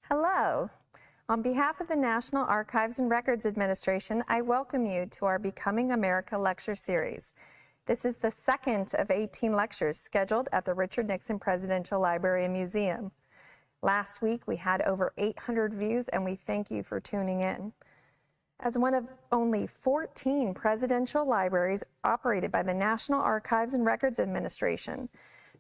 Hello. On behalf of the National Archives and Records Administration, I welcome you to our Becoming America lecture series. This is the second of 18 lectures scheduled at the Richard Nixon Presidential Library and Museum. Last week, we had over 800 views, and we thank you for tuning in. As one of only 14 presidential libraries operated by the National Archives and Records Administration,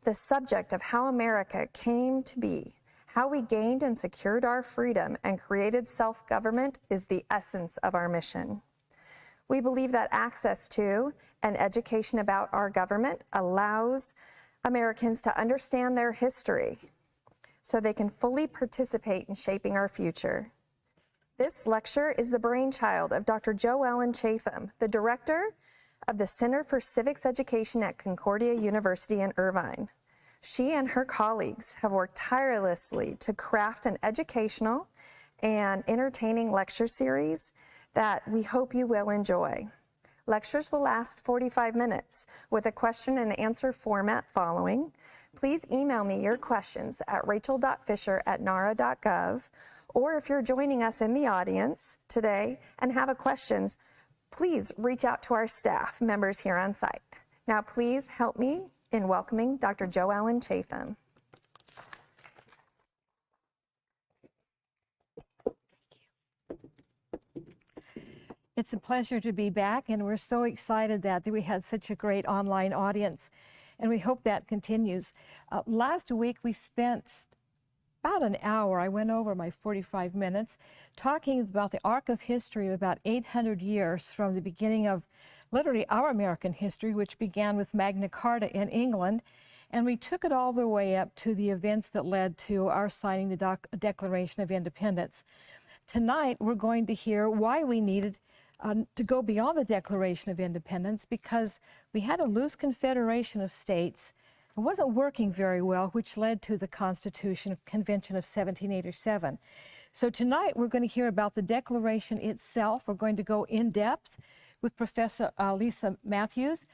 the subject of how America came to be, how we gained and secured our freedom and created self-government is the essence of our mission. We believe that access to and education about our government allows Americans to understand their history so they can fully participate in shaping our future. This lecture is the brainchild of Dr. Jo Ellen Chatham, the director of the Center for Civics Education at Concordia University in Irvine. She and her colleagues have worked tirelessly to craft an educational and entertaining lecture series that we hope you will enjoy. Lectures will last 45 minutes with a question and answer format following. Please email me your questions at rachel.fisher@nara.gov, or if you're joining us in the audience today and have a questions, please reach out to our staff members here on site. Now please help me in welcoming Dr. Jo Ellen Chatham. It's a pleasure to be back, and we're so excited that we had such a great online audience, and we hope that continues. Last week we spent about an hour, I went over my 45 minutes, talking about the arc of history of about 800 years from the beginning of literally our American history, which began with Magna Carta in England, and we took it all the way up to the events that led to our signing the Declaration of Independence. Tonight, we're going to hear why we needed to go beyond the Declaration of Independence, because we had a loose confederation of states. It wasn't working very well, which led to the Constitution Convention of 1787. So tonight, we're going to hear about the Declaration itself. We're going to go in depth with Professor Lisa Matthews.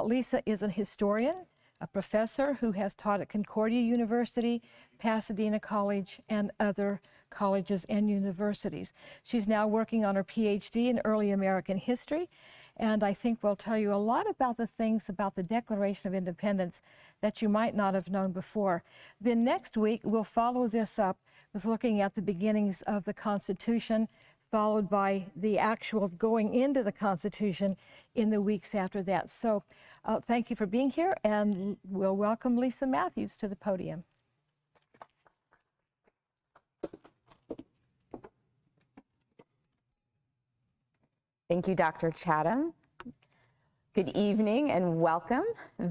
Lisa is a historian, a professor who has taught at Concordia University, Pasadena College, and other colleges and universities. She's now working on her PhD in early American history, and I think will tell you a lot about the things about the Declaration of Independence that you might not have known before. Then next week, we'll follow this up with looking at the beginnings of the Constitution, followed by the actual going into the Constitution in the weeks after that. So thank you for being here, and we'll welcome Lisa Matthews to the podium. Thank you, Dr. Chatham. Good evening and welcome.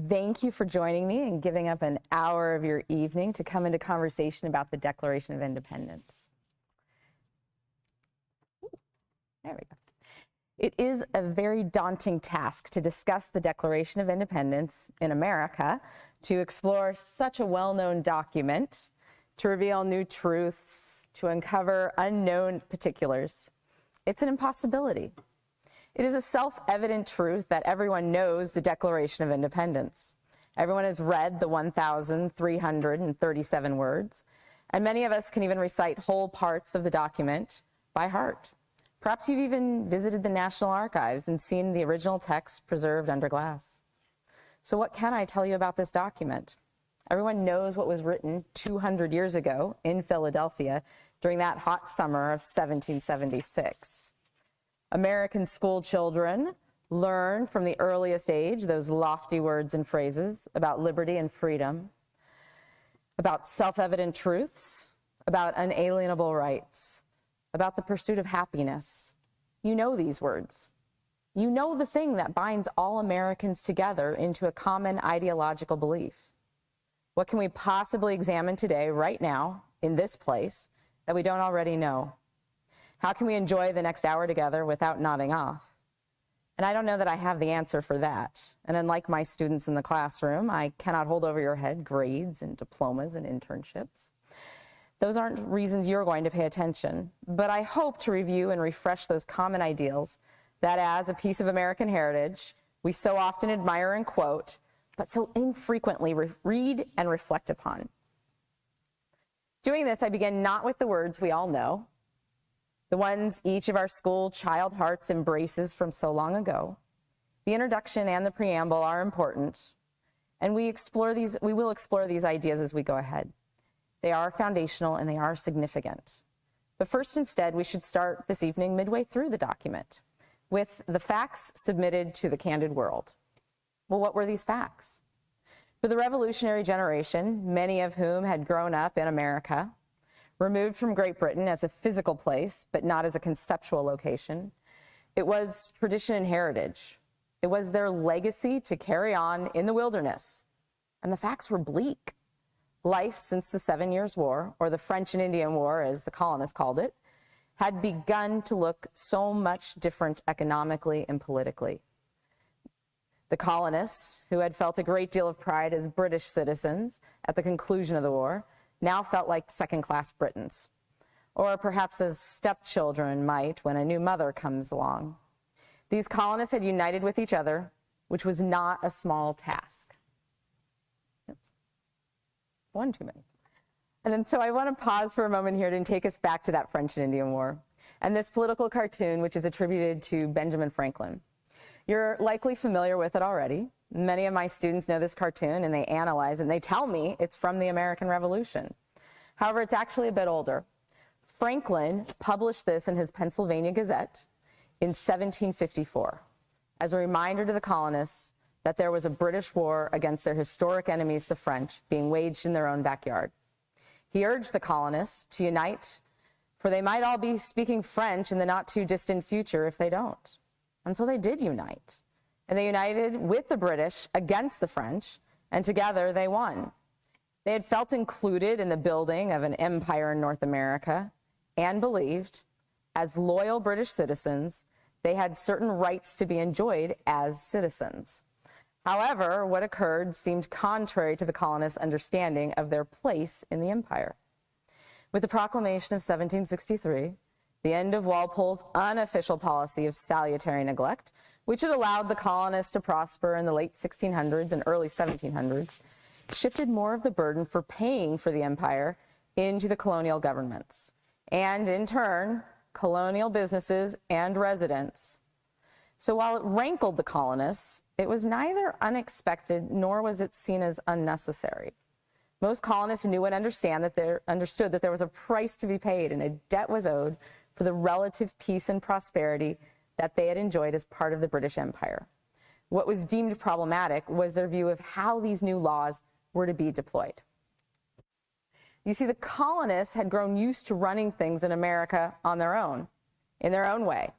Thank you for joining me and giving up an hour of your evening to come into conversation about the Declaration of Independence. There we go. It is a very daunting task to discuss the Declaration of Independence in America, to explore such a well-known document, to reveal new truths, to uncover unknown particulars. It's an impossibility. It is a self-evident truth that everyone knows the Declaration of Independence. Everyone has read the 1,337 words, and many of us can even recite whole parts of the document by heart. Perhaps you've even visited the National Archives and seen the original text preserved under glass. So what can I tell you about this document? Everyone knows what was written 200 years ago in Philadelphia during that hot summer of 1776. American school children learn from the earliest age those lofty words and phrases about liberty and freedom, about self-evident truths, about unalienable rights, about the pursuit of happiness. You know these words. You know the thing that binds all Americans together into a common ideological belief. What can we possibly examine today, right now, in this place, that we don't already know? How can we enjoy the next hour together without nodding off? And I don't know that I have the answer for that. And unlike my students in the classroom, I cannot hold over your head grades and diplomas and internships. Those aren't reasons you're going to pay attention. But I hope to review and refresh those common ideals that, as a piece of American heritage, we so often admire and quote, but so infrequently read and reflect upon. Doing this, I begin not with the words we all know, the ones each of our school child hearts embraces from so long ago. The introduction and the preamble are important, and we will explore these ideas as we go ahead. They are foundational and they are significant. But first, instead, we should start this evening midway through the document with the facts submitted to the candid world. Well, what were these facts? For the revolutionary generation, many of whom had grown up in America, removed from Great Britain as a physical place, but not as a conceptual location, it was tradition and heritage. It was their legacy to carry on in the wilderness. And the facts were bleak. Life since the 7 Years' War, or the French and Indian War, as the colonists called it, had begun to look so much different economically and politically. The colonists, who had felt a great deal of pride as British citizens at the conclusion of the war, now felt like second-class Britons, or perhaps as stepchildren might when a new mother comes along. These colonists had united with each other, which was not a small task. Oops. One too many. And then, so I want to pause for a moment here to take us back to that French and Indian War and this political cartoon, which is attributed to Benjamin Franklin. You're likely familiar with it already. Many of my students know this cartoon and they analyze it and they tell me it's from the American Revolution. However, it's actually a bit older. Franklin published this in his Pennsylvania Gazette in 1754 as a reminder to the colonists that there was a British war against their historic enemies, the French, being waged in their own backyard. He urged the colonists to unite, for they might all be speaking French in the not too distant future if they don't. And so they did unite. And they united with the British against the French, and together they won. They had felt included in the building of an empire in North America and believed, as loyal British citizens, they had certain rights to be enjoyed as citizens. However, what occurred seemed contrary to the colonists' understanding of their place in the empire. With the proclamation of 1763, the end of Walpole's unofficial policy of salutary neglect, which had allowed the colonists to prosper in the late 1600s and early 1700s, shifted more of the burden for paying for the empire into the colonial governments, and in turn, colonial businesses and residents. So while it rankled the colonists, it was neither unexpected nor was it seen as unnecessary. Most colonists knew and understood that there was a price to be paid and a debt was owed for the relative peace and prosperity that they had enjoyed as part of the British Empire. What was deemed problematic was their view of how these new laws were to be deployed. You see, the colonists had grown used to running things in America on their own, in their own way.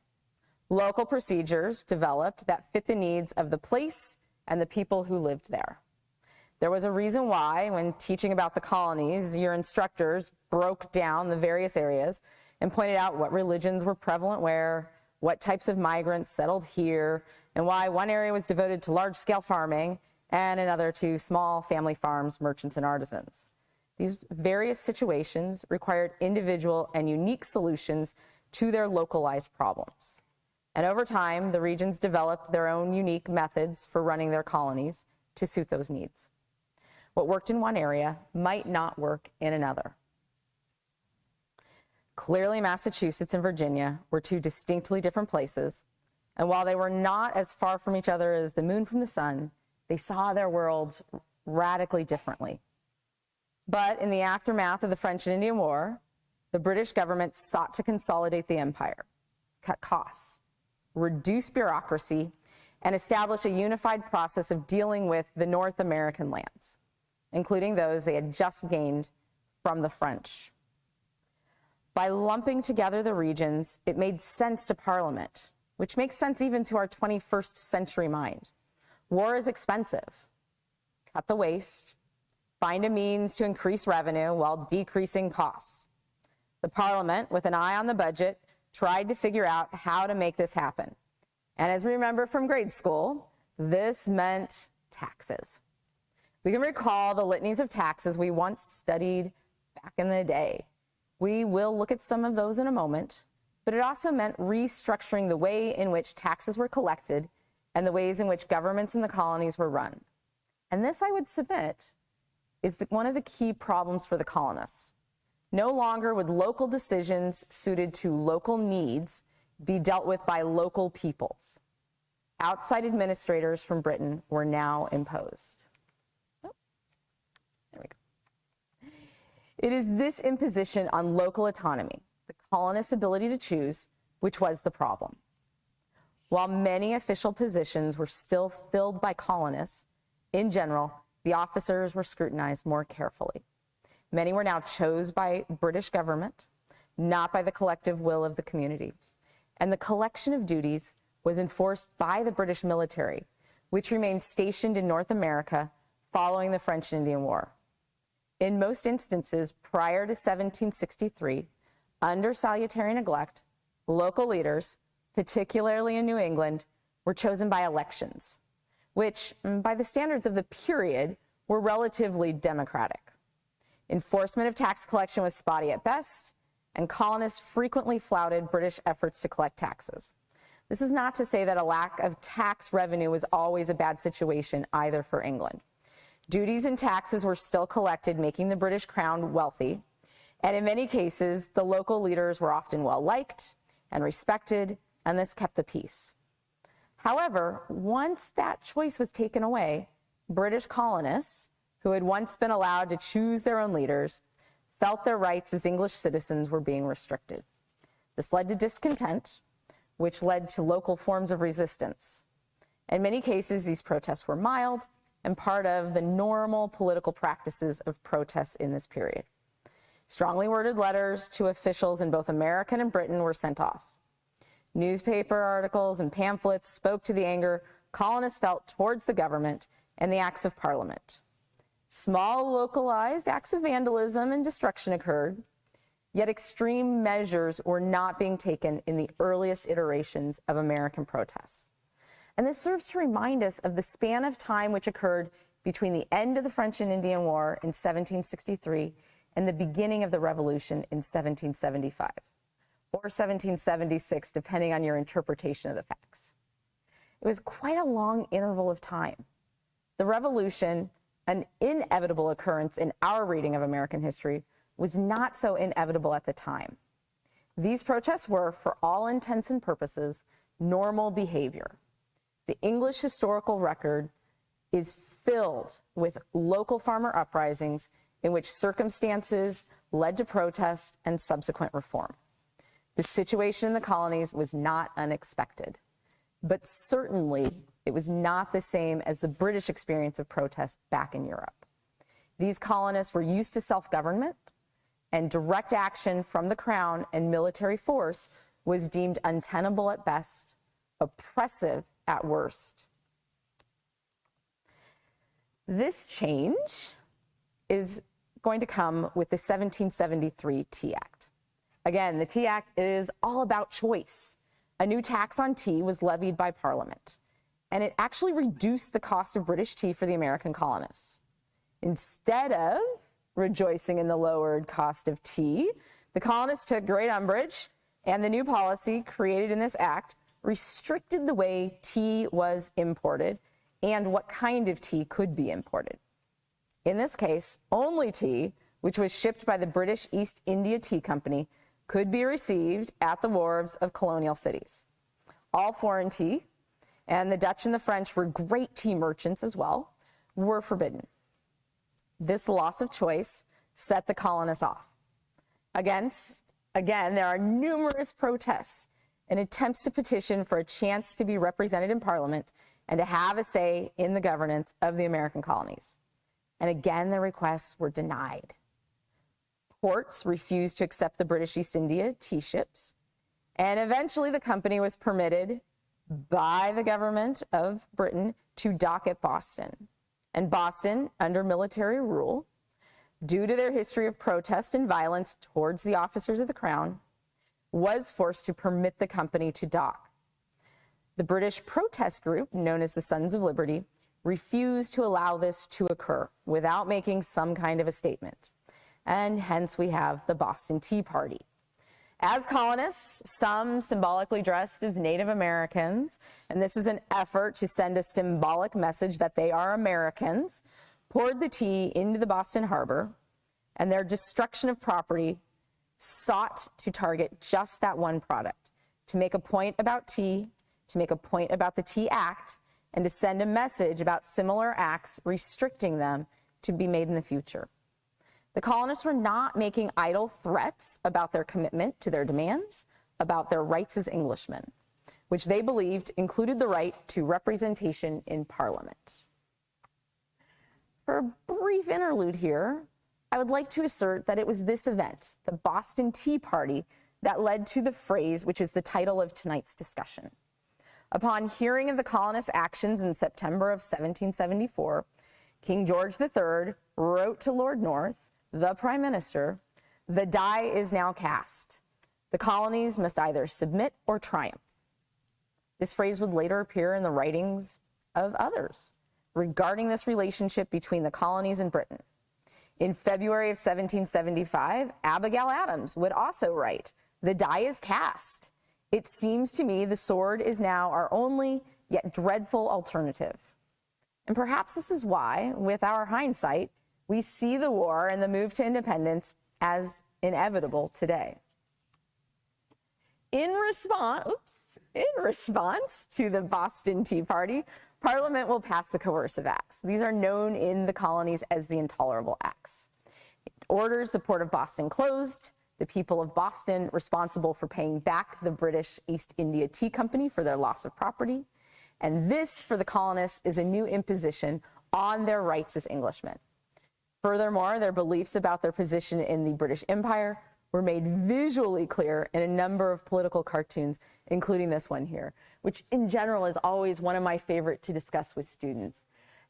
Local procedures developed that fit the needs of the place and the people who lived there. There was a reason why, when teaching about the colonies, your instructors broke down the various areas and pointed out what religions were prevalent where, what types of migrants settled here, and why one area was devoted to large-scale farming and another to small family farms, merchants, and artisans. These various situations required individual and unique solutions to their localized problems. And over time, the regions developed their own unique methods for running their colonies to suit those needs. What worked in one area might not work in another. Clearly, Massachusetts and Virginia were two distinctly different places, and while they were not as far from each other as the moon from the sun, they saw their worlds radically differently. But in the aftermath of the French and Indian War, the British government sought to consolidate the empire, cut costs, reduce bureaucracy, and establish a unified process of dealing with the North American lands, including those they had just gained from the French. By lumping together the regions, it made sense to Parliament, which makes sense even to our 21st century mind. War is expensive. Cut the waste, find a means to increase revenue while decreasing costs. The Parliament, with an eye on the budget, tried to figure out how to make this happen. And as we remember from grade school, this meant taxes. We can recall the litanies of taxes we once studied back in the day. We will look at some of those in a moment, but it also meant restructuring the way in which taxes were collected and the ways in which governments in the colonies were run. And this, I would submit, is one of the key problems for the colonists. No longer would local decisions suited to local needs be dealt with by local peoples. Outside administrators from Britain were now imposed. There we go. It is this imposition on local autonomy, the colonists' ability to choose, which was the problem. While many official positions were still filled by colonists, in general, the officers were scrutinized more carefully. Many were now chosen by British government, not by the collective will of the community. And the collection of duties was enforced by the British military, which remained stationed in North America following the French and Indian War. In most instances, prior to 1763, under salutary neglect, local leaders, particularly in New England, were chosen by elections, which, by the standards of the period, were relatively democratic. Enforcement of tax collection was spotty at best, and colonists frequently flouted British efforts to collect taxes. This is not to say that a lack of tax revenue was always a bad situation either for England. Duties and taxes were still collected, making the British crown wealthy, and in many cases, the local leaders were often well-liked and respected, and this kept the peace. However, once that choice was taken away, British colonists, who had once been allowed to choose their own leaders, felt their rights as English citizens were being restricted. This led to discontent, which led to local forms of resistance. In many cases, these protests were mild and part of the normal political practices of protests in this period. Strongly worded letters to officials in both America and Britain were sent off. Newspaper articles and pamphlets spoke to the anger colonists felt towards the government and the acts of Parliament. Small localized acts of vandalism and destruction occurred, yet extreme measures were not being taken in the earliest iterations of American protests. And this serves to remind us of the span of time which occurred between the end of the French and Indian War in 1763 and the beginning of the Revolution in 1775, or 1776, depending on your interpretation of the facts. It was quite a long interval of time. The Revolution, an inevitable occurrence in our reading of American history, was not so inevitable at the time. These protests were, for all intents and purposes, normal behavior. The English historical record is filled with local farmer uprisings in which circumstances led to protest and subsequent reform. The situation in the colonies was not unexpected, but certainly it was not the same as the British experience of protest back in Europe. These colonists were used to self-government, and direct action from the crown and military force was deemed untenable at best, oppressive at worst. This change is going to come with the 1773 Tea Act. Again, the Tea Act is all about choice. a new tax on tea was levied by Parliament, and it actually reduced the cost of British tea for the American colonists. Instead of rejoicing in the lowered cost of tea, the colonists took great umbrage, and the new policy created in this act restricted the way tea was imported and what kind of tea could be imported. In this case, only tea, which was shipped by the British East India Tea Company, could be received at the wharves of colonial cities. All foreign tea, and the Dutch and the French were great tea merchants as well, were forbidden. This loss of choice set the colonists off. Again, there are numerous protests and attempts to petition for a chance to be represented in Parliament and to have a say in the governance of the American colonies. And again, the requests were denied. Ports refused to accept the British East India tea ships, and eventually the company was permitted by the government of Britain to dock at Boston. And Boston, under military rule, due to their history of protest and violence towards the officers of the Crown, was forced to permit the company to dock. The British protest group, known as the Sons of Liberty, refused to allow this to occur without making some kind of a statement. And hence we have the Boston Tea Party. As colonists, some symbolically dressed as Native Americans, and this is an effort to send a symbolic message that they are Americans, poured the tea into the Boston Harbor, and their destruction of property sought to target just that one product, to make a point about tea, to make a point about the Tea Act, and to send a message about similar acts restricting them to be made in the future. The colonists were not making idle threats about their commitment to their demands, about their rights as Englishmen, which they believed included the right to representation in Parliament. For a brief interlude here, I would like to assert that it was this event, the Boston Tea Party, that led to the phrase which is the title of tonight's discussion. Upon hearing of the colonists' actions in September of 1774, King George III wrote to Lord North, the Prime Minister, "The die is now cast. The colonies must either submit or triumph." This phrase would later appear in the writings of others regarding this relationship between the colonies and Britain. In February of 1775, Abigail Adams would also write, "The die is cast. It seems to me the sword is now our only yet dreadful alternative." And perhaps this is why, with our hindsight, we see the war and the move to independence as inevitable today. In response to the Boston Tea Party, Parliament will pass the coercive acts. These are known in the colonies as the Intolerable Acts. It orders the port of Boston closed, the people of Boston responsible for paying back the British East India Tea Company for their loss of property. And this, for the colonists, is a new imposition on their rights as Englishmen. Furthermore, their beliefs about their position in the British Empire were made visually clear in a number of political cartoons, including this one here, which in general is always one of my favorite to discuss with students.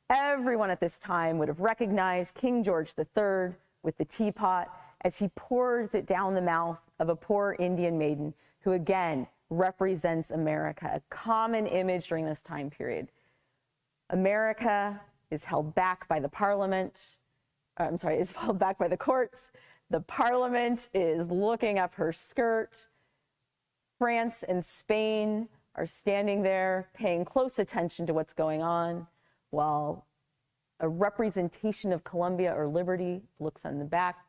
Everyone at this time would have recognized King George III with the teapot as he pours it down the mouth of a poor Indian maiden who again represents America, a common image during this time period. America is held back by the Parliament. Is held back by the courts. The Parliament is looking up her skirt. France and Spain are standing there paying close attention to what's going on, while a representation of Columbia or Liberty looks on the back,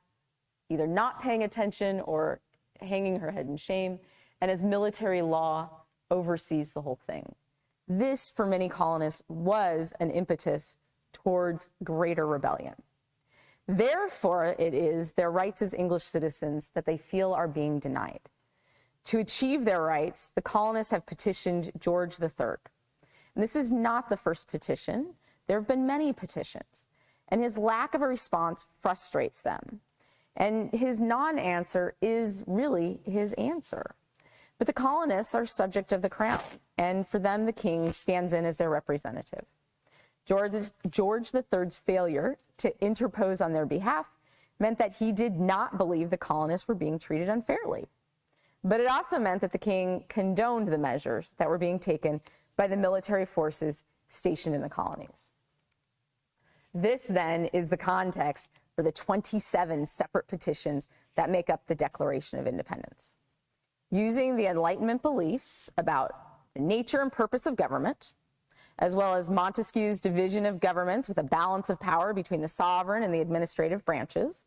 either not paying attention or hanging her head in shame, and as military law oversees the whole thing. This, for many colonists, was an impetus towards greater rebellion. Therefore, it is their rights as English citizens that they feel are being denied. To achieve their rights, the colonists have petitioned George III. And this is not the first petition. There have been many petitions, and his lack of a response frustrates them. And his non-answer is really his answer. But the colonists are subject of the crown, and for them, the king stands in as their representative. George III's failure to interpose on their behalf meant that he did not believe the colonists were being treated unfairly. But it also meant that the king condoned the measures that were being taken by the military forces stationed in the colonies. This then is the context for the 27 separate petitions that make up the Declaration of Independence. Using the Enlightenment beliefs about the nature and purpose of government, as well as Montesquieu's division of governments with a balance of power between the sovereign and the administrative branches,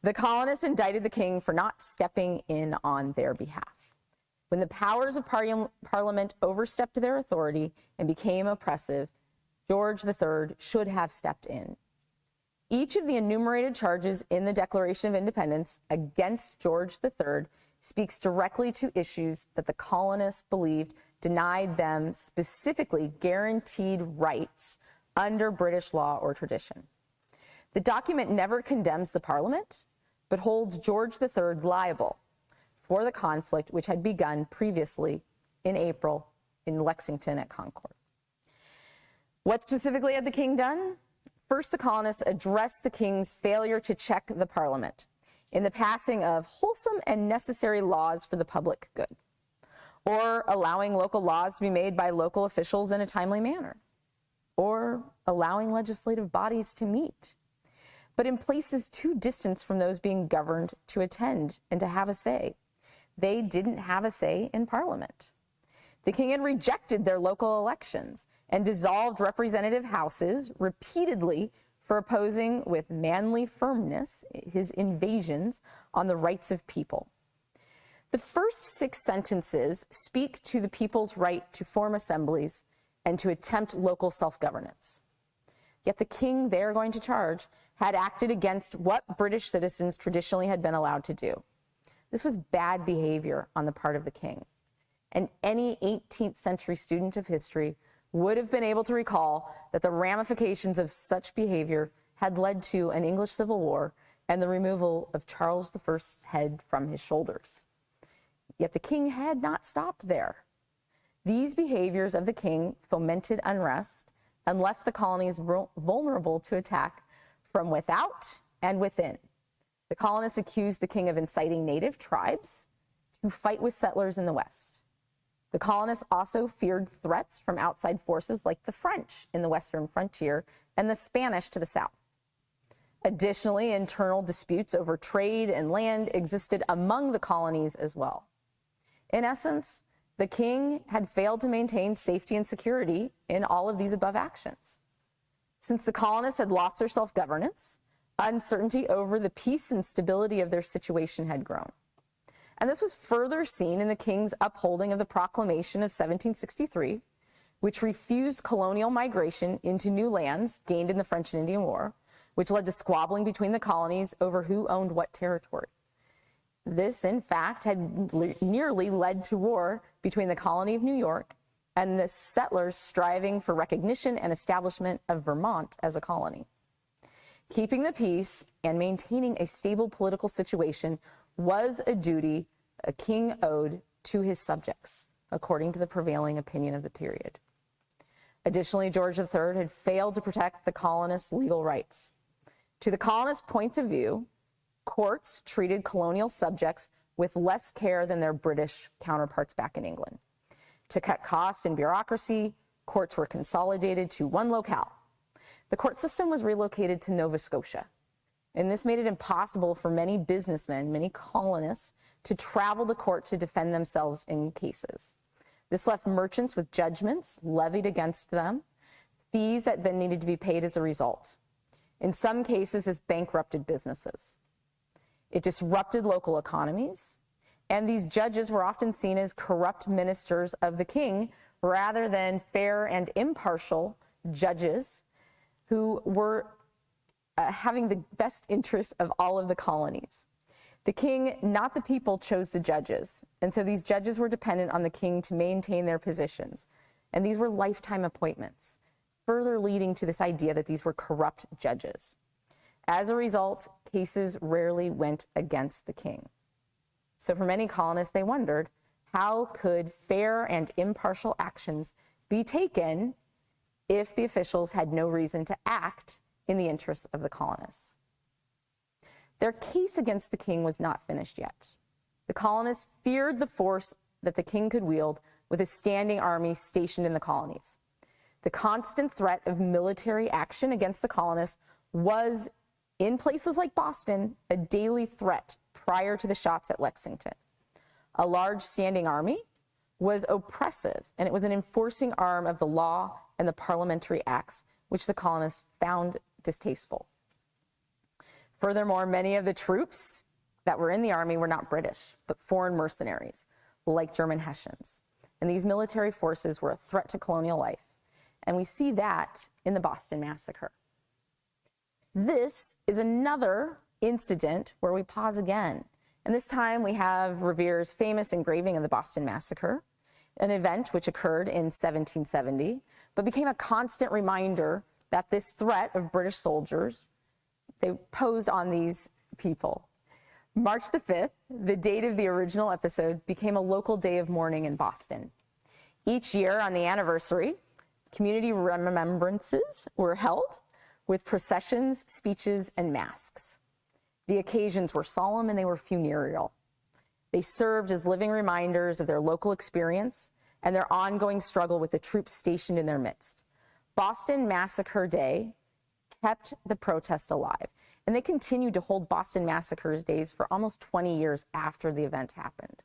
the colonists indicted the king for not stepping in on their behalf. When the powers of Parliament overstepped their authority and became oppressive, George III should have stepped in. Each of the enumerated charges in the Declaration of Independence against George III speaks directly to issues that the colonists believed denied them specifically guaranteed rights under British law or tradition. The document never condemns the Parliament, but holds George III liable for the conflict which had begun previously in April in Lexington at Concord. What specifically had the king done? First, the colonists addressed the king's failure to check the Parliament in the passing of wholesome and necessary laws for the public good, or allowing local laws to be made by local officials in a timely manner, or allowing legislative bodies to meet, but in places too distant from those being governed to attend and to have a say. They didn't have a say in Parliament. The king had rejected their local elections and dissolved representative houses repeatedly for opposing with manly firmness his invasions on the rights of people. The first 6 sentences speak to the people's right to form assemblies and to attempt local self-governance. Yet the king they're going to charge had acted against what British citizens traditionally had been allowed to do. This was bad behavior on the part of the king. And any 18th century student of history would have been able to recall that the ramifications of such behavior had led to an English Civil War and the removal of Charles I's head from his shoulders. Yet the king had not stopped there. These behaviors of the king fomented unrest and left the colonies vulnerable to attack from without and within. The colonists accused the king of inciting native tribes to fight with settlers in the West. The colonists also feared threats from outside forces like the French in the western frontier and the Spanish to the south. Additionally, internal disputes over trade and land existed among the colonies as well. In essence, the king had failed to maintain safety and security in all of these above actions. Since the colonists had lost their self-governance, uncertainty over the peace and stability of their situation had grown. And this was further seen in the king's upholding of the Proclamation of 1763, which refused colonial migration into new lands gained in the French and Indian War, which led to squabbling between the colonies over who owned what territory. This, in fact, had nearly led to war between the colony of New York and the settlers striving for recognition and establishment of Vermont as a colony. Keeping the peace and maintaining a stable political situation was a duty a king owed to his subjects, according to the prevailing opinion of the period. Additionally, George III had failed to protect the colonists' legal rights. To the colonists' points of view, courts treated colonial subjects with less care than their British counterparts back in England. To cut costs and bureaucracy, courts were consolidated to one locale. The court system was relocated to Nova Scotia, and this made it impossible for many businessmen, many colonists, to travel to court to defend themselves in cases. This left merchants with judgments levied against them, fees that then needed to be paid as a result. In some cases, this bankrupted businesses. It disrupted local economies, and these judges were often seen as corrupt ministers of the king rather than fair and impartial judges who were having the best interests of all of the colonies. The king, not the people, chose the judges, and so these judges were dependent on the king to maintain their positions, and these were lifetime appointments, further leading to this idea that these were corrupt judges. As a result, cases rarely went against the king. So for many colonists, they wondered, how could fair and impartial actions be taken if the officials had no reason to act in the interests of the colonists? Their case against the king was not finished yet. The colonists feared the force that the king could wield with a standing army stationed in the colonies. The constant threat of military action against the colonists was, in places like Boston, a daily threat prior to the shots at Lexington. A large standing army was oppressive, and it was an enforcing arm of the law and the parliamentary acts, which the colonists found distasteful. Furthermore, many of the troops that were in the army were not British, but foreign mercenaries, like German Hessians. And these military forces were a threat to colonial life. And we see that in the Boston Massacre. This is another incident where we pause again. And this time we have Revere's famous engraving of the Boston Massacre, an event which occurred in 1770, but became a constant reminder that this threat of British soldiers, they posed on these people. March the 5th, the date of the original episode, became a local day of mourning in Boston. Each year on the anniversary, community remembrances were held with processions, speeches, and masks. The occasions were solemn and they were funereal. They served as living reminders of their local experience and their ongoing struggle with the troops stationed in their midst. Boston Massacre Day kept the protest alive, and they continued to hold Boston Massacre Days for almost 20 years after the event happened.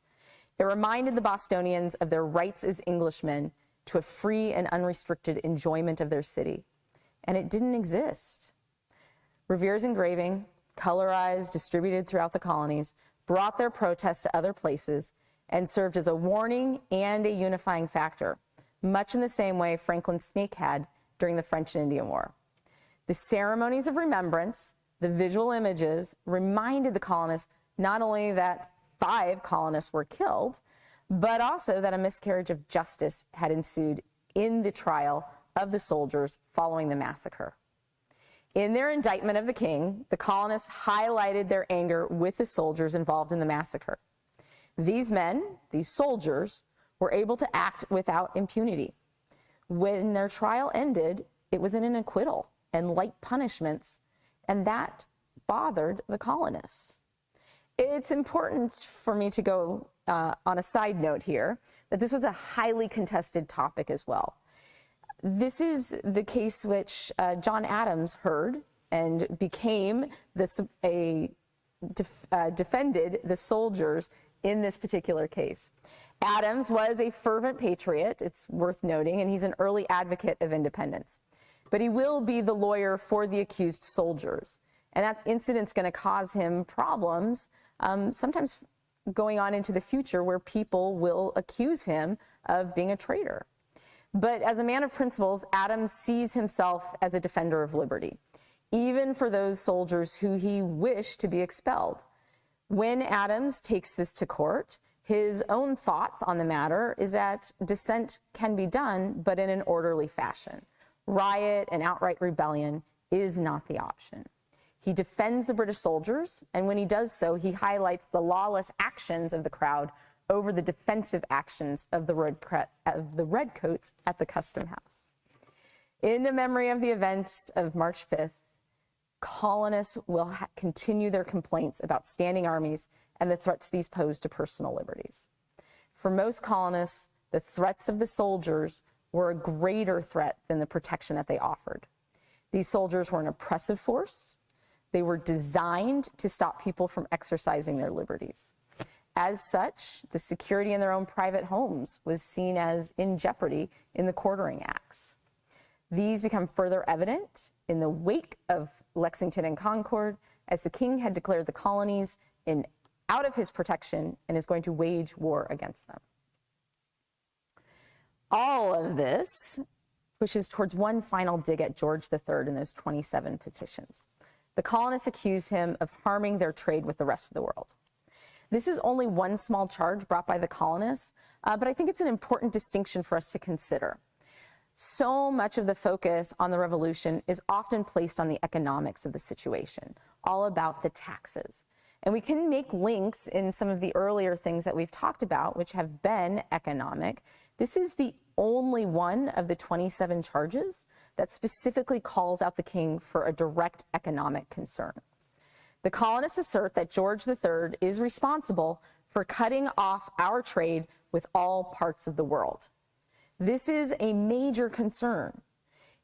It reminded the Bostonians of their rights as Englishmen to a free and unrestricted enjoyment of their city, and it didn't exist. Revere's engraving, colorized, distributed throughout the colonies, brought their protest to other places and served as a warning and a unifying factor, much in the same way Franklin's snake had during the French and Indian War. The ceremonies of remembrance, the visual images, reminded the colonists not only that 5 colonists were killed, but also that a miscarriage of justice had ensued in the trial of the soldiers following the massacre. In their indictment of the king, the colonists highlighted their anger with the soldiers involved in the massacre. These men, these soldiers, were able to act without impunity. When their trial ended, it was in an acquittal and light punishments, and that bothered the colonists. It's important for me to go on a side note here that this was a highly contested topic as well. This is the case which John Adams heard and became defended the soldiers in this particular case. Adams was a fervent patriot, it's worth noting, and he's an early advocate of independence. But he will be the lawyer for the accused soldiers. And that incident's going to cause him problems, sometimes going on into the future where people will accuse him of being a traitor. But as a man of principles, Adams sees himself as a defender of liberty, even for those soldiers who he wished to be expelled. When Adams takes this to court, his own thoughts on the matter is that dissent can be done, but in an orderly fashion. Riot and outright rebellion is not the option. He defends the British soldiers, and when he does so, he highlights the lawless actions of the crowd over the defensive actions of the redcoats at the Custom House. In the memory of the events of March 5th, colonists will continue their complaints about standing armies and the threats these pose to personal liberties. For most colonists, the threats of the soldiers were a greater threat than the protection that they offered. These soldiers were an oppressive force. They were designed to stop people from exercising their liberties. As such, the security in their own private homes was seen as in jeopardy in the Quartering Acts. These become further evident in the wake of Lexington and Concord, as the king had declared the colonies out of his protection and is going to wage war against them. All of this pushes towards one final dig at George III in those 27 petitions. The colonists accuse him of harming their trade with the rest of the world. This is only one small charge brought by the colonists, but I think it's an important distinction for us to consider. So much of the focus on the revolution is often placed on the economics of the situation, all about the taxes. And we can make links in some of the earlier things that we've talked about, which have been economic. This is the only one of the 27 charges that specifically calls out the king for a direct economic concern. The colonists assert that George III is responsible for cutting off our trade with all parts of the world. This is a major concern.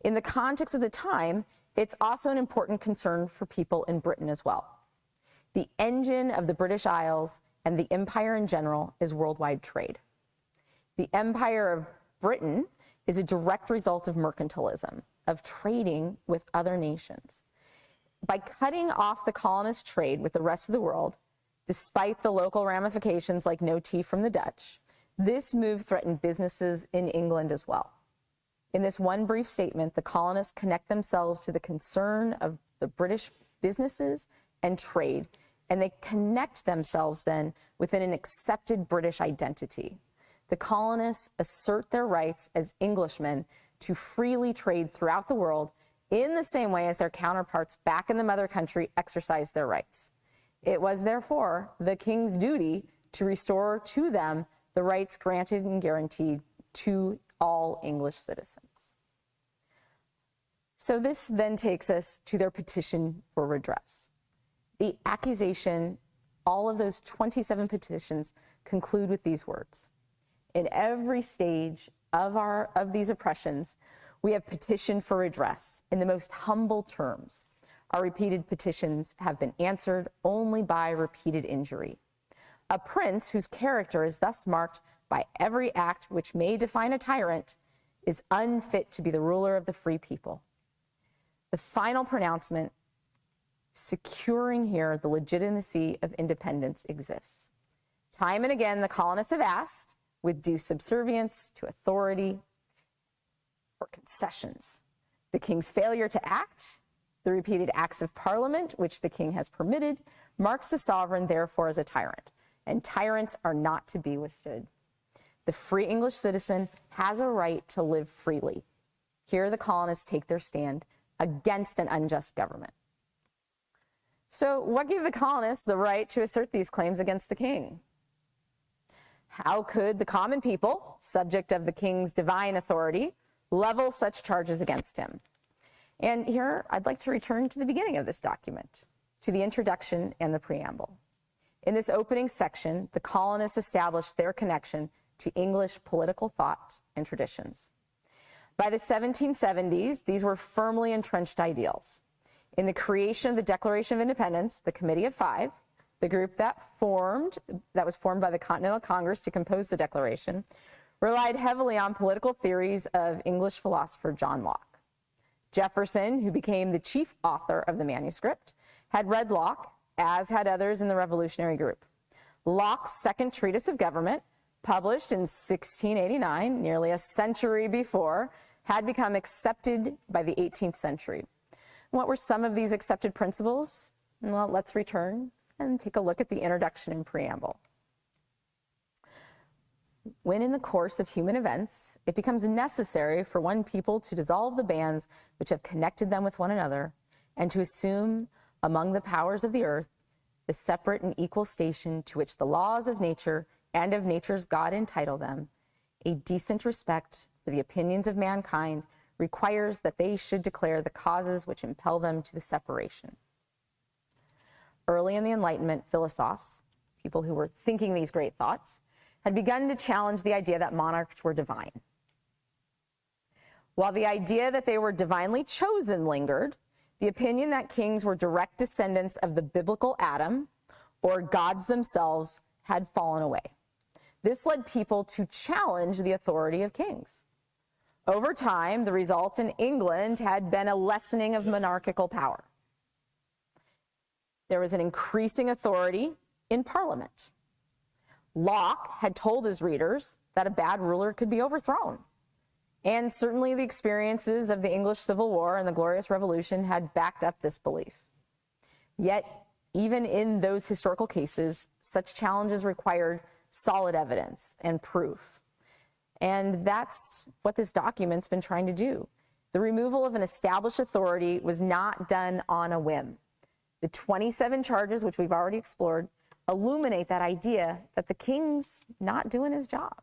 In the context of the time, it's also an important concern for people in Britain as well. The engine of the British Isles and the empire in general is worldwide trade. The Empire of Britain is a direct result of mercantilism, of trading with other nations. By cutting off the colonists' trade with the rest of the world, despite the local ramifications like no tea from the Dutch, this move threatened businesses in England as well. In this one brief statement, the colonists connect themselves to the concern of the British businesses and trade, and they connect themselves then within an accepted British identity. The colonists assert their rights as Englishmen to freely trade throughout the world in the same way as their counterparts back in the mother country exercised their rights. It was therefore the king's duty to restore to them the rights granted and guaranteed to all English citizens. So this then takes us to their petition for redress. The accusation, all of those 27 petitions conclude with these words. In every stage of these oppressions, we have petitioned for redress in the most humble terms. Our repeated petitions have been answered only by repeated injury. A prince whose character is thus marked by every act which may define a tyrant is unfit to be the ruler of the free people. The final pronouncement securing here the legitimacy of independence exists. Time and again, the colonists have asked, with due subservience to authority, for concessions. The king's failure to act, the repeated acts of parliament, which the king has permitted, marks the sovereign therefore as a tyrant, and tyrants are not to be withstood. The free English citizen has a right to live freely. Here the colonists take their stand against an unjust government. So what gave the colonists the right to assert these claims against the king? How could the common people, subject of the king's divine authority, level such charges against him? And here I'd like to return to the beginning of this document, to the introduction and the preamble. In this opening section, the colonists established their connection to English political thought and traditions. By the 1770s, these were firmly entrenched ideals. In the creation of the Declaration of Independence, the Committee of Five, the group that was formed by the Continental Congress to compose the Declaration, relied heavily on political theories of English philosopher John Locke. Jefferson, who became the chief author of the manuscript, had read Locke, as had others in the revolutionary group. Locke's second treatise of government, published in 1689, nearly a century before, had become accepted by the 18th century. What were some of these accepted principles? Well, let's return and take a look at the introduction and preamble. When in the course of human events, it becomes necessary for one people to dissolve the bands which have connected them with one another, and to assume among the powers of the earth the separate and equal station to which the laws of nature and of nature's God entitle them, a decent respect for the opinions of mankind requires that they should declare the causes which impel them to the separation. Early in the Enlightenment, philosophers, people who were thinking these great thoughts, had begun to challenge the idea that monarchs were divine. While the idea that they were divinely chosen lingered, the opinion that kings were direct descendants of the biblical Adam, or gods themselves, had fallen away. This led people to challenge the authority of kings. Over time, the result in England had been a lessening of monarchical power. There was an increasing authority in Parliament. Locke had told his readers that a bad ruler could be overthrown. And certainly the experiences of the English Civil War and the Glorious Revolution had backed up this belief. Yet, even in those historical cases, such challenges required solid evidence and proof. And that's what this document's been trying to do. The removal of an established authority was not done on a whim. The 27 charges, which we've already explored, illuminate that idea that the king's not doing his job.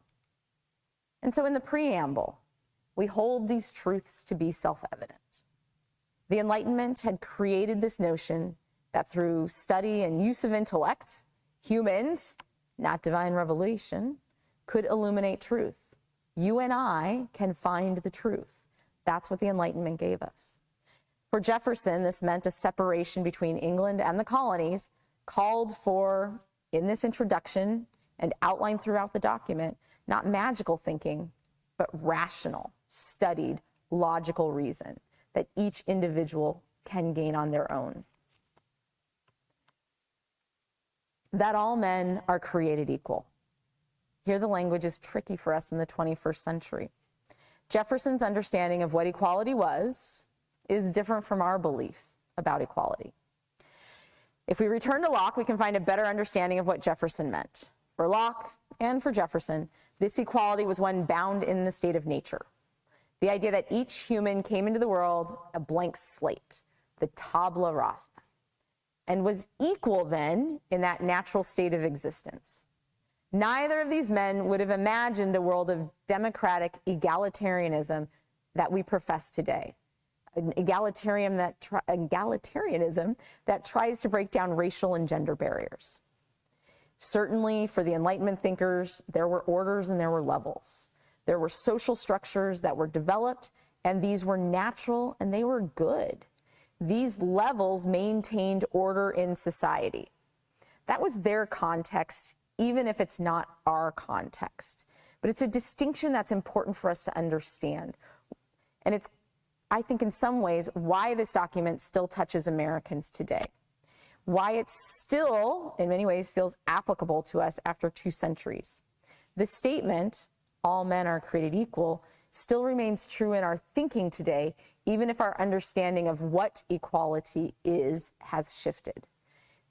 And so in the preamble, we hold these truths to be self-evident. The Enlightenment had created this notion that through study and use of intellect, humans, not divine revelation, could illuminate truth. You and I can find the truth. That's what the Enlightenment gave us. For Jefferson, this meant a separation between England and the colonies, called for in this introduction and outlined throughout the document, not magical thinking, but rational, studied, logical reason that each individual can gain on their own. That all men are created equal. Here the language is tricky for us in the 21st century. Jefferson's understanding of what equality was is different from our belief about equality. If we return to Locke, we can find a better understanding of what Jefferson meant. For Locke and for Jefferson, this equality was one bound in the state of nature. The idea that each human came into the world a blank slate, the tabula rasa, and was equal then in that natural state of existence. Neither of these men would have imagined a world of democratic egalitarianism that we profess today. An egalitarianism that tries to break down racial and gender barriers. Certainly for the Enlightenment thinkers, there were orders and there were levels. There were social structures that were developed, and these were natural and they were good. These levels maintained order in society. That was their context, even if it's not our context. But it's a distinction that's important for us to understand. And it's, I think, in some ways, why this document still touches Americans today. Why it still, in many ways, feels applicable to us after 2 centuries. The statement, all men are created equal, still remains true in our thinking today, even if our understanding of what equality is has shifted.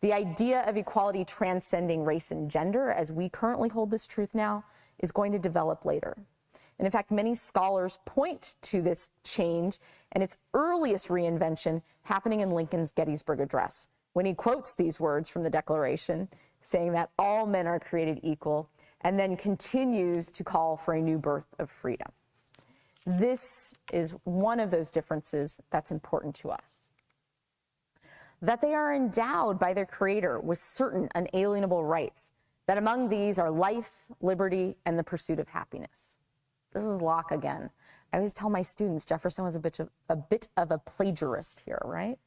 The idea of equality transcending race and gender, as we currently hold this truth now, is going to develop later. And in fact, many scholars point to this change and its earliest reinvention happening in Lincoln's Gettysburg Address, when he quotes these words from the Declaration, saying that all men are created equal, and then continues to call for a new birth of freedom. This is one of those differences that's important to us. That they are endowed by their Creator with certain unalienable rights, that among these are life, liberty, and the pursuit of happiness. This is Locke again. I always tell my students Jefferson was a bit of a plagiarist here, right?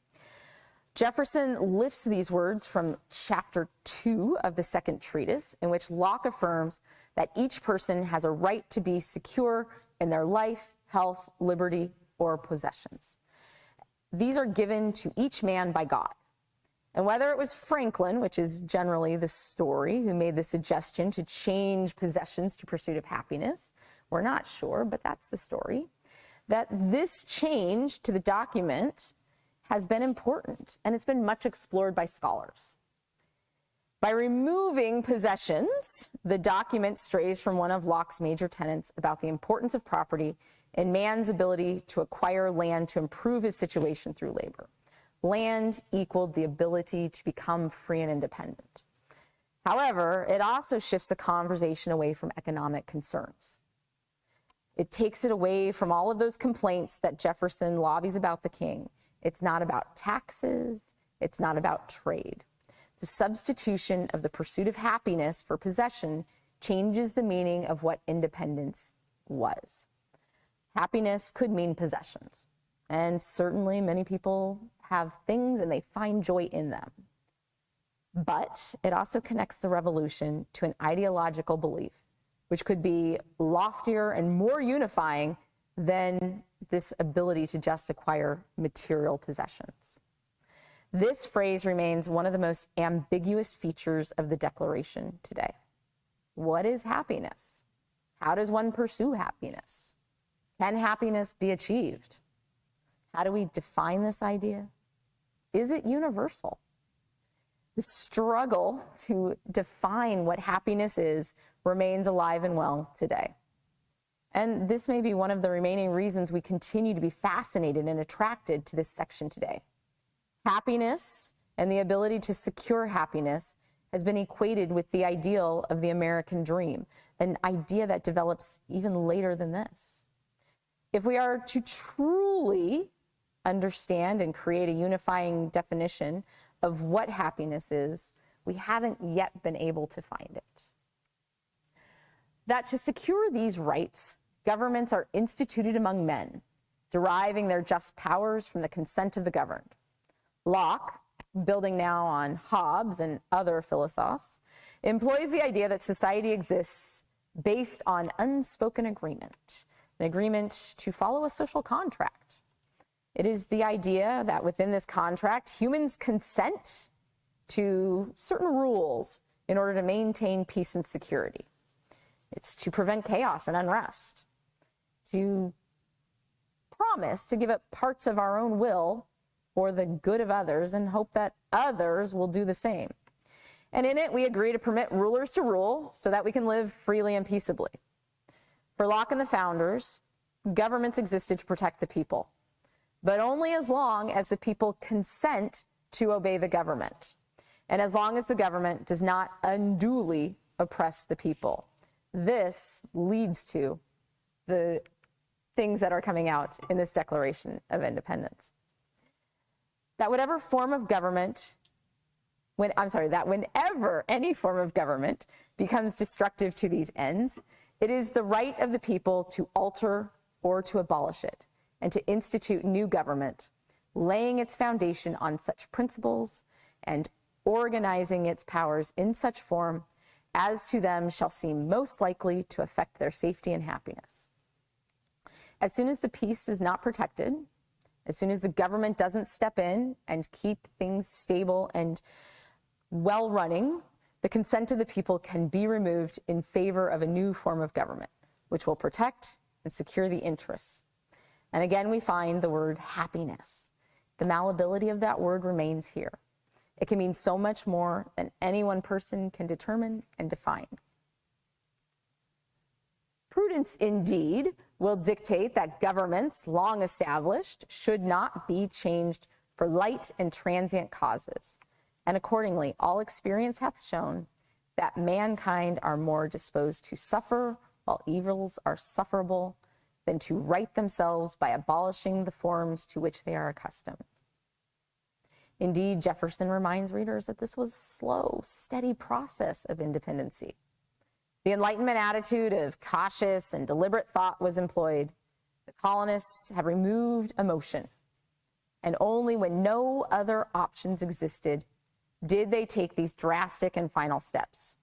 Jefferson lifts these words from chapter 2 of the second treatise, in which Locke affirms that each person has a right to be secure in their life, health, liberty, or possessions. These are given to each man by God. And whether it was Franklin, which is generally the story, who made the suggestion to change possessions to pursuit of happiness, we're not sure, but that's the story, that this change to the document has been important, and it's been much explored by scholars. By removing possessions, the document strays from one of Locke's major tenets about the importance of property and man's ability to acquire land to improve his situation through labor. Land equaled the ability to become free and independent. However, it also shifts the conversation away from economic concerns. It takes it away from all of those complaints that Jefferson lobbies about the king. It's not about taxes. It's not about trade. The substitution of the pursuit of happiness for possession changes the meaning of what independence was. Happiness could mean possessions, and certainly many people have things and they find joy in them. But it also connects the revolution to an ideological belief, which could be loftier and more unifying than this ability to just acquire material possessions. This phrase remains one of the most ambiguous features of the Declaration today. What is happiness? How does one pursue happiness? Can happiness be achieved? How do we define this idea? Is it universal? The struggle to define what happiness is remains alive and well today. And this may be one of the remaining reasons we continue to be fascinated and attracted to this section today. Happiness and the ability to secure happiness has been equated with the ideal of the American dream, an idea that develops even later than this. If we are to truly understand and create a unifying definition of what happiness is, we haven't yet been able to find it. that to secure these rights, governments are instituted among men, deriving their just powers from the consent of the governed. Locke, building now on Hobbes and other philosophers, employs the idea that society exists based on unspoken agreement, an agreement to follow a social contract. It is the idea that within this contract, humans consent to certain rules in order to maintain peace and security. It's to prevent chaos and unrest, to promise to give up parts of our own will for the good of others and hope that others will do the same. And in it, we agree to permit rulers to rule so that we can live freely and peaceably. For Locke and the founders, governments existed to protect the people, but only as long as the people consent to obey the government, and as long as the government does not unduly oppress the people. This leads to the things that are coming out in this Declaration of Independence. That whatever form of government, that whenever any form of government becomes destructive to these ends, it is the right of the people to alter or to abolish it, and to institute new government, laying its foundation on such principles and organizing its powers in such form as to them shall seem most likely to affect their safety and happiness. As soon as the peace is not protected, as soon as the government doesn't step in and keep things stable and well running, the consent of the people can be removed in favor of a new form of government, which will protect and secure the interests. And again, we find the word happiness. The malleability of that word remains here. It can mean so much more than any one person can determine and define. Prudence, indeed, will dictate that governments long established should not be changed for light and transient causes. And accordingly, all experience hath shown that mankind are more disposed to suffer while evils are sufferable than to right themselves by abolishing the forms to which they are accustomed. Indeed, Jefferson reminds readers that this was a slow, steady process of independency. The Enlightenment attitude of cautious and deliberate thought was employed. The colonists had removed emotion, and only when no other options existed did they take these drastic and final steps.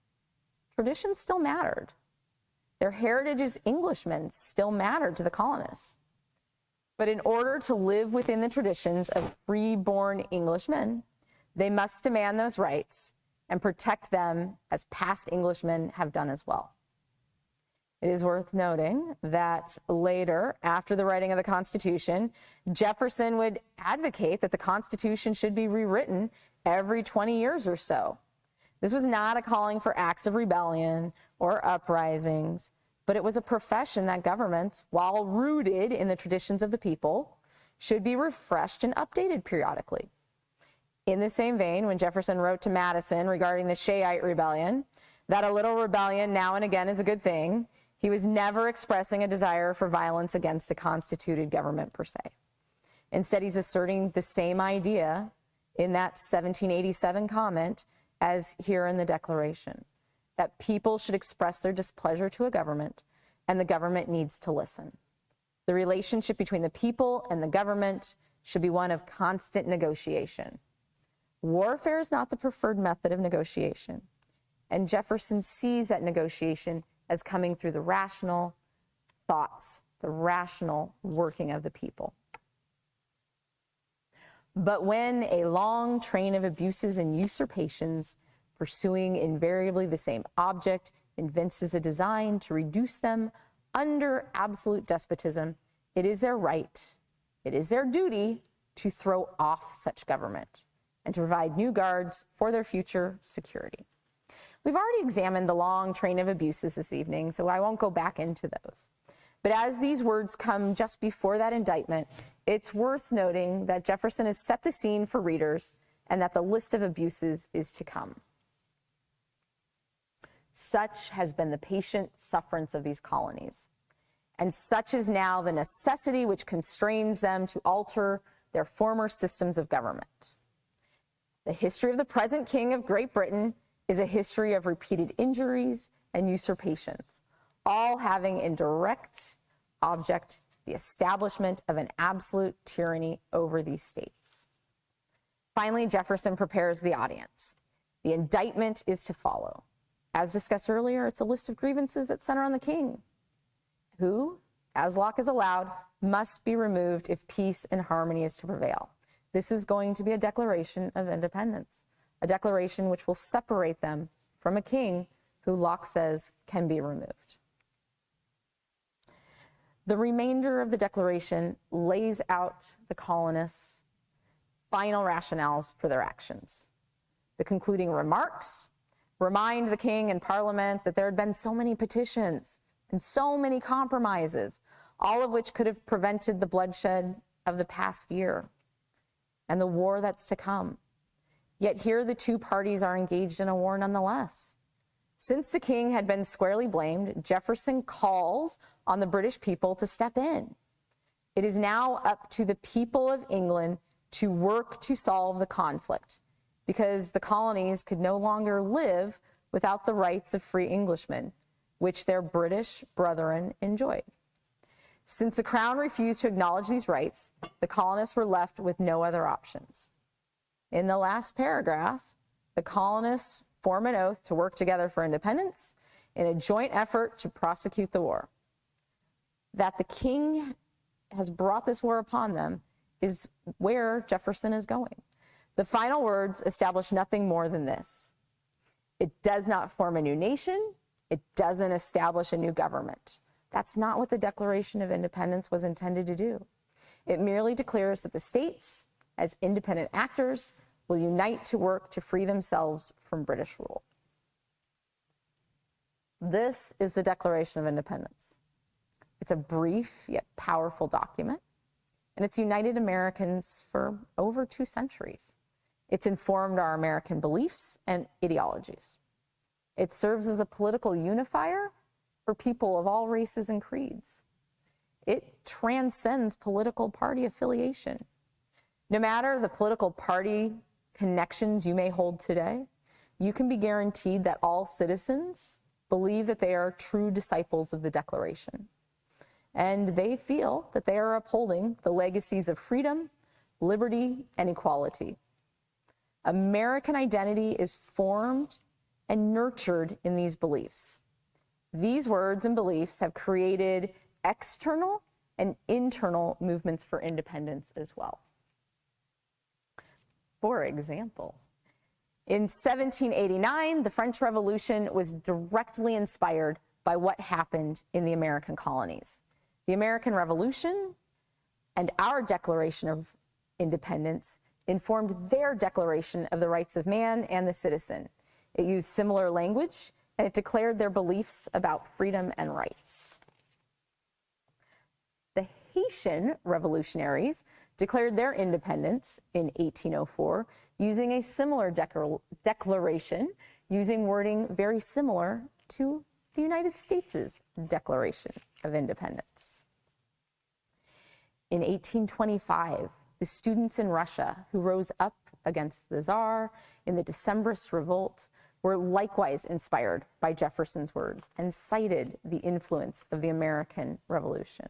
Tradition still mattered. Their heritage as Englishmen still mattered to the colonists. But in order to live within the traditions of free-born Englishmen, they must demand those rights and protect them as past Englishmen have done as well. It is worth noting that later, after the writing of the Constitution, Jefferson would advocate that the Constitution should be rewritten every 20 years or so. This was not a calling for acts of rebellion or uprisings, but it was a profession that governments, while rooted in the traditions of the people, should be refreshed and updated periodically. In the same vein, when Jefferson wrote to Madison regarding the Shiite rebellion, that a little rebellion now and again is a good thing, he was never expressing a desire for violence against a constituted government per se. Instead, he's asserting the same idea in that 1787 comment as here in the Declaration, that people should express their displeasure to a government, and the government needs to listen. The relationship between the people and the government should be one of constant negotiation. Warfare is not the preferred method of negotiation, and Jefferson sees that negotiation as coming through the rational thoughts, the rational working of the people. But when a long train of abuses and usurpations, pursuing invariably the same object, evinces a design to reduce them under absolute despotism, it is their right, it is their duty to throw off such government and to provide new guards for their future security. We've already examined the long train of abuses this evening, so I won't go back into those. But as these words come just before that indictment, it's worth noting that Jefferson has set the scene for readers and that the list of abuses is to come. Such has been the patient sufferance of these colonies, and such is now the necessity which constrains them to alter their former systems of government. The history of the present King of Great Britain is a history of repeated injuries and usurpations, all having in direct object the establishment of an absolute tyranny over these states. Finally, Jefferson prepares the audience. The indictment is to follow. As discussed earlier, it's a list of grievances that center on the king, who, as Locke is allowed, must be removed if peace and harmony is to prevail. This is going to be a declaration of independence, a declaration which will separate them from a king who Locke says can be removed. The remainder of the declaration lays out the colonists' final rationales for their actions. The concluding remarks remind the king and parliament that there had been so many petitions and so many compromises, all of which could have prevented the bloodshed of the past year and the war that's to come. Yet here the two parties are engaged in a war nonetheless. Since the king had been squarely blamed, Jefferson calls on the British people to step in. It is now up to the people of England to work to solve the conflict, because the colonies could no longer live without the rights of free Englishmen, which their British brethren enjoyed. Since the Crown refused to acknowledge these rights, the colonists were left with no other options. In the last paragraph, the colonists form an oath to work together for independence in a joint effort to prosecute the war. That the king has brought this war upon them is where Jefferson is going. The final words establish nothing more than this: it does not form a new nation, it doesn't establish a new government. That's not what the Declaration of Independence was intended to do. It merely declares that the states, as independent actors, will unite to work to free themselves from British rule. This is the Declaration of Independence. It's a brief yet powerful document, and it's united Americans for over 2 centuries. It's informed our American beliefs and ideologies. It serves as a political unifier for people of all races and creeds. It transcends political party affiliation. No matter the political party connections you may hold today, you can be guaranteed that all citizens believe that they are true disciples of the Declaration. And they feel that they are upholding the legacies of freedom, liberty, and equality. American identity is formed and nurtured in these beliefs. These words and beliefs have created external and internal movements for independence as well. For example, in 1789, the French Revolution was directly inspired by what happened in the American colonies. The American Revolution and our Declaration of Independence informed their Declaration of the Rights of Man and the Citizen. It used similar language, and it declared their beliefs about freedom and rights. The Haitian revolutionaries declared their independence in 1804 using a similar declaration, using wording very similar to the United States' Declaration of Independence. In 1825, the students in Russia who rose up against the Tsar in the Decembrist revolt were likewise inspired by Jefferson's words and cited the influence of the American Revolution.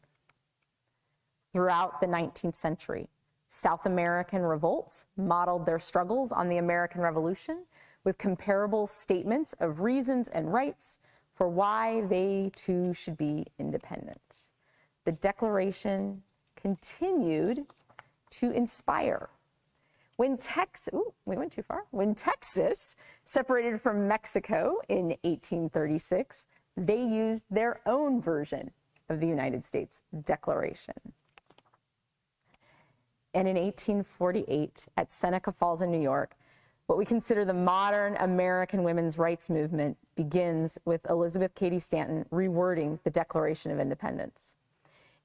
Throughout the 19th century, South American revolts modeled their struggles on the American Revolution with comparable statements of reasons and rights for why they too should be independent. The Declaration continued to inspire. When Texas separated from Mexico in 1836, they used their own version of the United States Declaration. And in 1848, at Seneca Falls in New York, what we consider the modern American women's rights movement begins with Elizabeth Cady Stanton rewording the Declaration of Independence.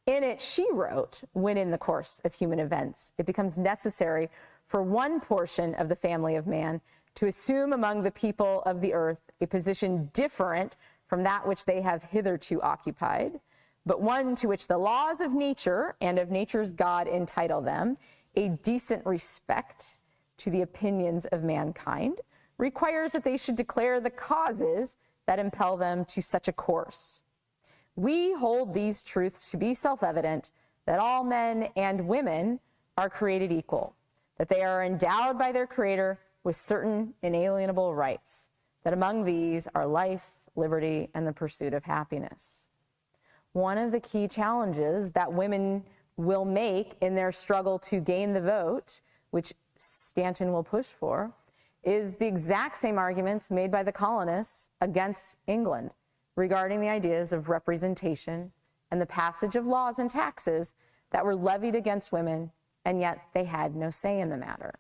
In it, she wrote, when in the course of human events, it becomes necessary for one portion of the family of man to assume among the people of the earth a position different from that which they have hitherto occupied, but one to which the laws of nature and of nature's God entitle them, a decent respect to the opinions of mankind, requires that they should declare the causes that impel them to such a course. We hold these truths to be self-evident, that all men and women are created equal, that they are endowed by their Creator with certain inalienable rights, that among these are life, liberty, and the pursuit of happiness. One of the key challenges that women will make in their struggle to gain the vote, which Stanton will push for, is the exact same arguments made by the colonists against England regarding the ideas of representation and the passage of laws and taxes that were levied against women, and yet they had no say in the matter.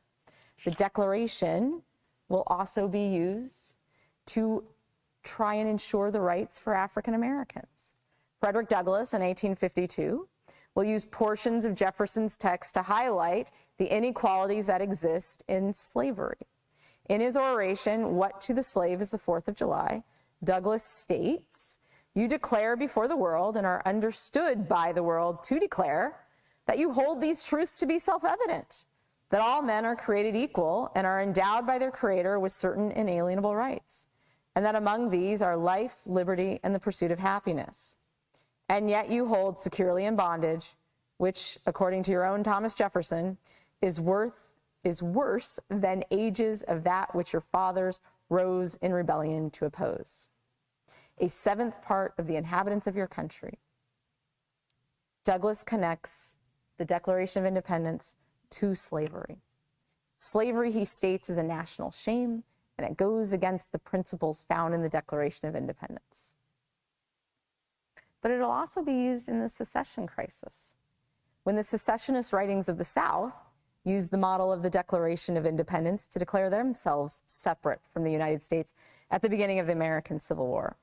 The Declaration will also be used to try and ensure the rights for African Americans. Frederick Douglass in 1852 will use portions of Jefferson's text to highlight the inequalities that exist in slavery. In his oration, What to the Slave is the 4th of July, Douglass states, "You declare before the world and are understood by the world to declare that you hold these truths to be self-evident, that all men are created equal and are endowed by their Creator with certain inalienable rights, and that among these are life, liberty, and the pursuit of happiness. And yet you hold securely in bondage, which, according to your own Thomas Jefferson, is worse than ages of that which your fathers rose in rebellion to oppose. A seventh part of the inhabitants of your country." Douglass connects the Declaration of Independence to slavery. Slavery, he states, is a national shame, and it goes against the principles found in the Declaration of Independence. But it'll also be used in the secession crisis, when the secessionist writings of the South used the model of the Declaration of Independence to declare themselves separate from the United States at the beginning of the American Civil War.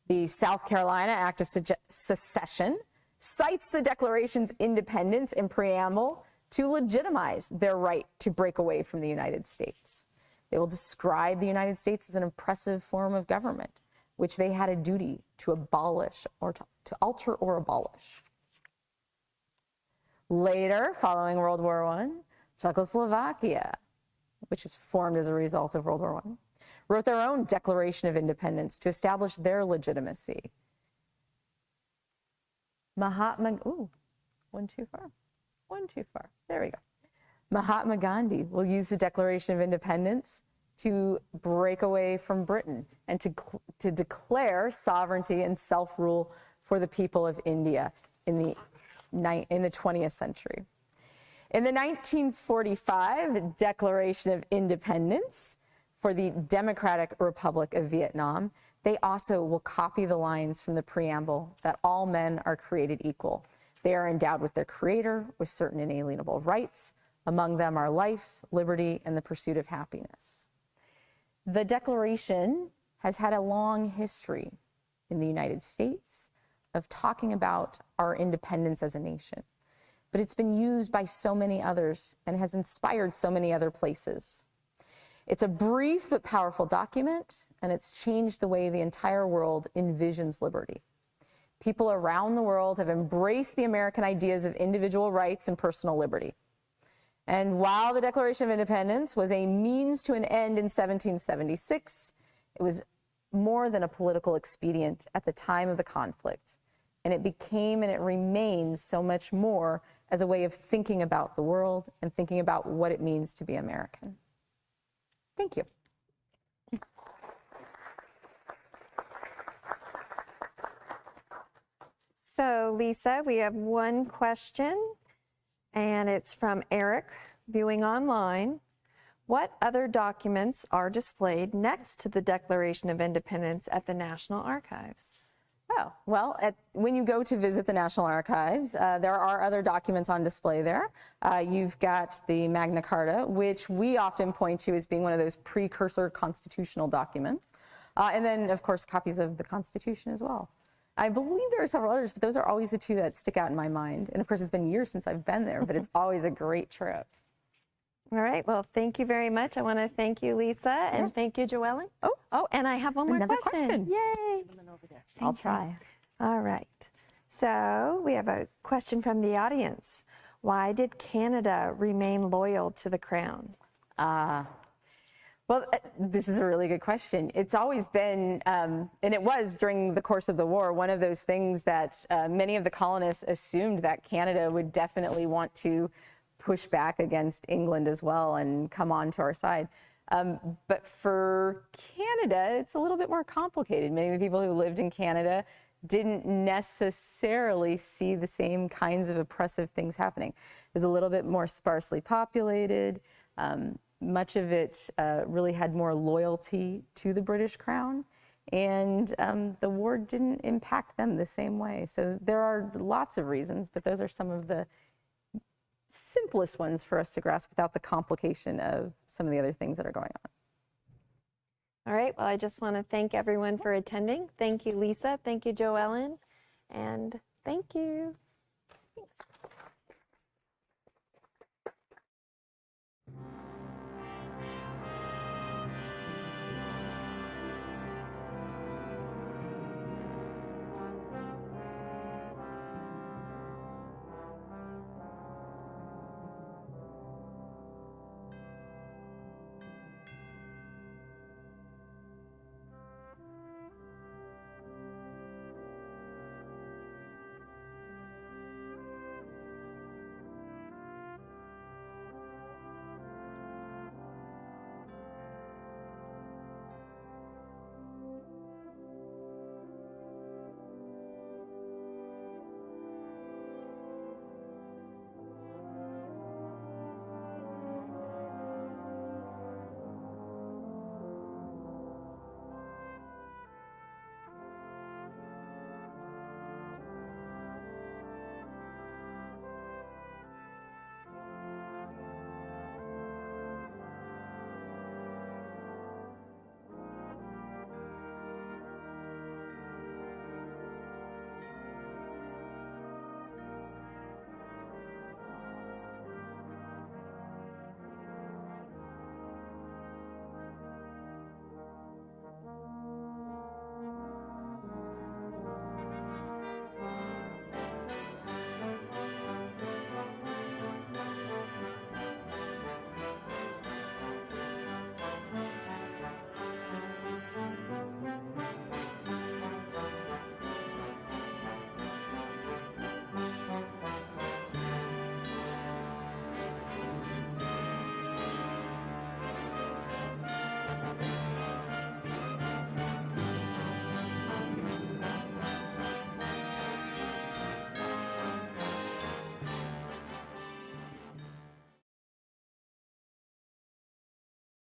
The South Carolina Act of Secession cites the Declaration's independence and preamble to legitimize their right to break away from the United States. They will describe the United States as an oppressive form of government, which they had a duty to abolish or to alter or abolish. Later, following World War I, Czechoslovakia, which is formed as a result of World War I, wrote their own Declaration of Independence to establish their legitimacy. One too far. There we go. Mahatma Gandhi will use the Declaration of Independence to break away from Britain and to declare sovereignty and self-rule for the people of India in the 20th century. In the 1945 Declaration of Independence for the Democratic Republic of Vietnam, they also will copy the lines from the preamble that all men are created equal. They are endowed with their Creator with certain inalienable rights. Among them are life, liberty, and the pursuit of happiness. The Declaration has had a long history in the United States of talking about our independence as a nation, but it's been used by so many others and has inspired so many other places. It's a brief but powerful document, and it's changed the way the entire world envisions liberty. People around the world have embraced the American ideas of individual rights and personal liberty. And while the Declaration of Independence was a means to an end in 1776, it was more than a political expedient at the time of the conflict. And it became and it remains so much more as a way of thinking about the world and thinking about what it means to be American. Thank you. So, Lisa, we have one question, and it's from Eric, viewing online. What other documents are displayed next to the Declaration of Independence at the National Archives? Oh, well, when you go to visit the National Archives, there are other documents on display there. You've got the Magna Carta, which we often point to as being one of those precursor constitutional documents. And then, of course, copies of the Constitution as well. I believe there are several others, but those are always the two that stick out in my mind. And of course, it's been years since I've been there, but it's always a great trip. All right. Well, thank you very much. I want to thank you, Lisa, and thank you, Joellen. Oh, and I have one more Another question. Yay. I'll try. All right. So we have a question from the audience. Why did Canada remain loyal to the Crown? Well, this is a really good question. It's always been, and it was during the course of the war, one of those things that many of the colonists assumed that Canada would definitely want to push back against England as well and come on to our side. But for Canada, it's a little bit more complicated. Many of the people who lived in Canada didn't necessarily see the same kinds of oppressive things happening. It was a little bit more sparsely populated. Much of it really had more loyalty to the British Crown, and the war didn't impact them the same way. So there are lots of reasons, but those are some of the simplest ones for us to grasp without the complication of some of the other things that are going on. All right, well, I just want to thank everyone for attending. Thank you, Lisa. Thank you, Joellen. And thank you. Thanks.